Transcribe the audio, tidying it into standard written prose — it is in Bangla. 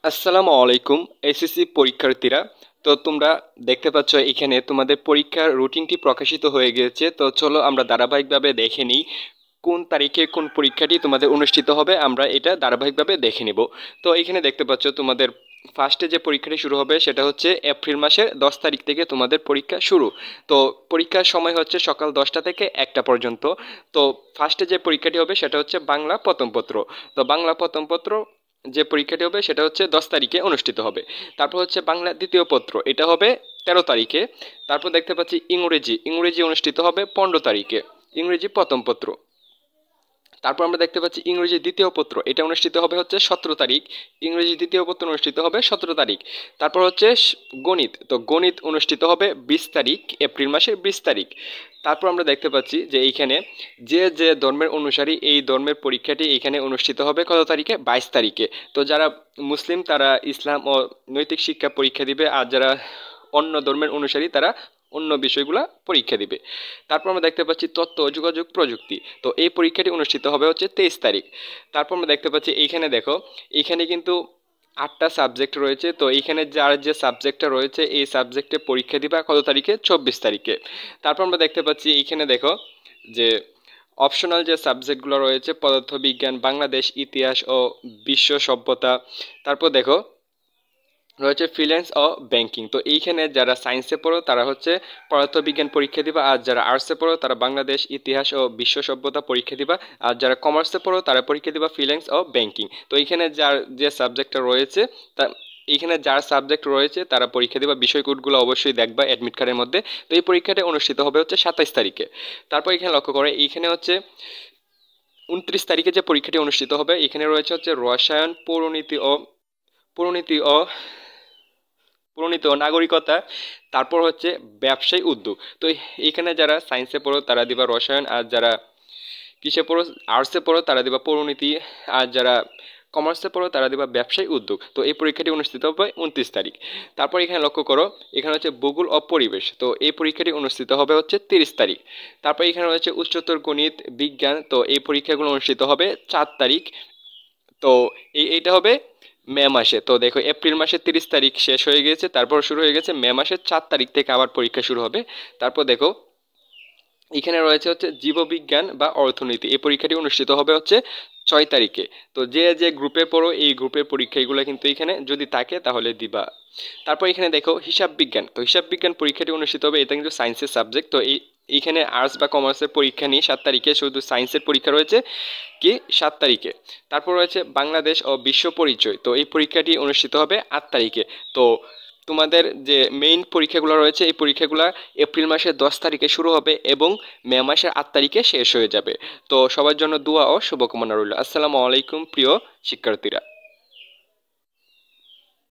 আসসালামু আলাইকুম এসএসসি পরীক্ষার্থীরা। তো তোমরা দেখতে পাচ্ছ এখানে তোমাদের পরীক্ষার রুটিনটি প্রকাশিত হয়ে গিয়েছে। তো চলো আমরা ধারাবাহিকভাবে দেখে নিই কোন তারিখে কোন পরীক্ষাটি তোমাদের অনুষ্ঠিত হবে, আমরা এটা ধারাবাহিকভাবে দেখে নিব। তো এখানে দেখতে পাচ্ছ তোমাদের ফার্স্টে যে পরীক্ষাটি শুরু হবে সেটা হচ্ছে এপ্রিল মাসের 10 তারিখ থেকে তোমাদের পরীক্ষা শুরু। তো পরীক্ষার সময় হচ্ছে সকাল 10টা থেকে 1টা পর্যন্ত। তো ফার্স্টে যে পরীক্ষাটি হবে সেটা হচ্ছে বাংলা প্রথম পত্র। তো বাংলা প্রথম পত্র যে পরীক্ষাটি হবে সেটা হচ্ছে 10 তারিখে অনুষ্ঠিত হবে। তারপর হচ্ছে বাংলা দ্বিতীয় পত্র, এটা হবে 13 তারিখে। তারপর দেখতে পাচ্ছি ইংরেজি অনুষ্ঠিত হবে 15 তারিখে, ইংরেজি প্রথম পত্র। তারপর আমরা দেখতে পাচ্ছি ইংরেজি দ্বিতীয় পত্র, এটা অনুষ্ঠিত হবে হচ্ছে 17 তারিখ, ইংরেজি দ্বিতীয় পত্র অনুষ্ঠিত হবে 17 তারিখ। তারপর হচ্ছে গণিত, তো গণিত অনুষ্ঠিত হবে 20 তারিখ, এপ্রিল মাসের 20 তারিখ। তারপর আমরা দেখতে পাচ্ছি যে এইখানে যে যে ধর্মের অনুসারী এই ধর্মের পরীক্ষাটি এইখানে অনুষ্ঠিত হবে কত তারিখে, 22 তারিখে। তো যারা মুসলিম তারা ইসলাম ও নৈতিক শিক্ষা পরীক্ষা দিবে, আর যারা অন্য ধর্মের অনুসারী তারা অন্য বিষয়গুলা পরীক্ষা দিবে। তারপর আমরা দেখতে পাচ্ছি তথ্য ও যোগাযোগ প্রযুক্তি, তো এই পরীক্ষাটি অনুষ্ঠিত হবে হচ্ছে 23 তারিখ। তারপর আমরা দেখতে পাচ্ছি এইখানে দেখো, এইখানে কিন্তু 8টা সাবজেক্ট রয়েছে। তো এইখানে যার যে সাবজেক্টটা রয়েছে এই সাবজেক্টে পরীক্ষা দিবা কত তারিখে, 24 তারিখে। তারপর আমরা দেখতে পাচ্ছি এইখানে দেখো যে অপশনাল যে সাবজেক্টগুলো রয়েছে পদার্থবিজ্ঞান, বাংলাদেশ, ইতিহাস ও বিশ্ব সভ্যতা। তারপর দেখো রয়েছে ফিন্যান্স ও ব্যাংকিং। তো এইখানে যারা সায়েন্সে পড়ো তারা হচ্ছে পদার্থবিজ্ঞান পরীক্ষা দিবা, আর যারা আর্টসে পড়ো তারা বাংলাদেশ, ইতিহাস ও বিশ্ব সভ্যতা পরীক্ষা দিবা, আর যারা কমার্সে পড়ো তারা পরীক্ষা দিবা ফিন্যান্স ও ব্যাংকিং। তো এইখানে যার যে সাবজেক্টটা রয়েছে তা এইখানে যার সাবজেক্ট রয়েছে তারা পরীক্ষা দিবা, বিষয় কোডগুলো অবশ্যই দেখবা অ্যাডমিট কার্ডের মধ্যে। তো এই পরীক্ষাটা অনুষ্ঠিত হবে হচ্ছে 27 তারিখে। তারপর এখানে লক্ষ্য করে এইখানে হচ্ছে 29 তারিখে যে পরীক্ষাটি অনুষ্ঠিত হবে, এখানে রয়েছে হচ্ছে রসায়ন, পৌরনীতি ও প্রণীত নাগরিকতা। তারপর হচ্ছে ব্যবসায়ী উদ্যোগ। তো এইখানে যারা সায়েন্সে পড়ো তারা দিবা রসায়ন, আর যারা কিসে পড়ো আর্টসে পড়ো তারা দিবা পৌরনীতি, আর যারা কমার্সে পড়ো তারা দিবা ব্যবসায়ী উদ্যোগ। তো এই পরীক্ষাটি অনুষ্ঠিত হবে 29 তারিখ। তারপর এখানে লক্ষ্য করো এখানে হচ্ছে ভূগোল ও পরিবেশ, তো এই পরীক্ষাটি অনুষ্ঠিত হবে হচ্ছে 30 তারিখ। তারপর এখানে রয়েছে উচ্চতর গণিত বিজ্ঞান, তো এই পরীক্ষাগুলো অনুষ্ঠিত হবে 4 তারিখ। তো এইটা হবে মে মাসে। তো দেখো এপ্রিল মাসের 30 তারিখ শেষ হয়ে গেছে, তারপর শুরু হয়ে গেছে মে মাসের 4 তারিখ থেকে আবার পরীক্ষা শুরু হবে। তারপর দেখো এখানে রয়েছে হচ্ছে জীববিজ্ঞান বা অর্থনীতি, এই পরীক্ষাটি অনুষ্ঠিত হবে হচ্ছে 6 তারিখে। তো যে যে গ্রুপে পড়ো এই গ্রুপের পরীক্ষাগুলো কিন্তু এখানে যদি থাকে তাহলে দিবা। তারপর এখানে দেখো হিসাব বিজ্ঞান, তো হিসাব বিজ্ঞান পরীক্ষাটি অনুষ্ঠিত হবে, এটা কিন্তু সায়েন্সের সাবজেক্ট। তো এইখানে আর্টস বা কমার্সের পরীক্ষা নিয়ে 7 তারিখে, শুধু সায়েন্সের পরীক্ষা রয়েছে কি 7 তারিখে। তারপর রয়েছে বাংলাদেশ ও বিশ্ব পরিচয়, তো এই পরীক্ষাটি অনুষ্ঠিত হবে 8 তারিখে। তো তোমাদের যে মেইন পরীক্ষাগুলো রয়েছে এই পরীক্ষাগুলো এপ্রিল মাসের 10 তারিখে শুরু হবে এবং মে মাসের 8 তারিখে শেষ হয়ে যাবে। তো সবার জন্য দোয়া ও শুভকামনা রইল। আসসালামু আলাইকুম প্রিয় শিক্ষার্থীরা।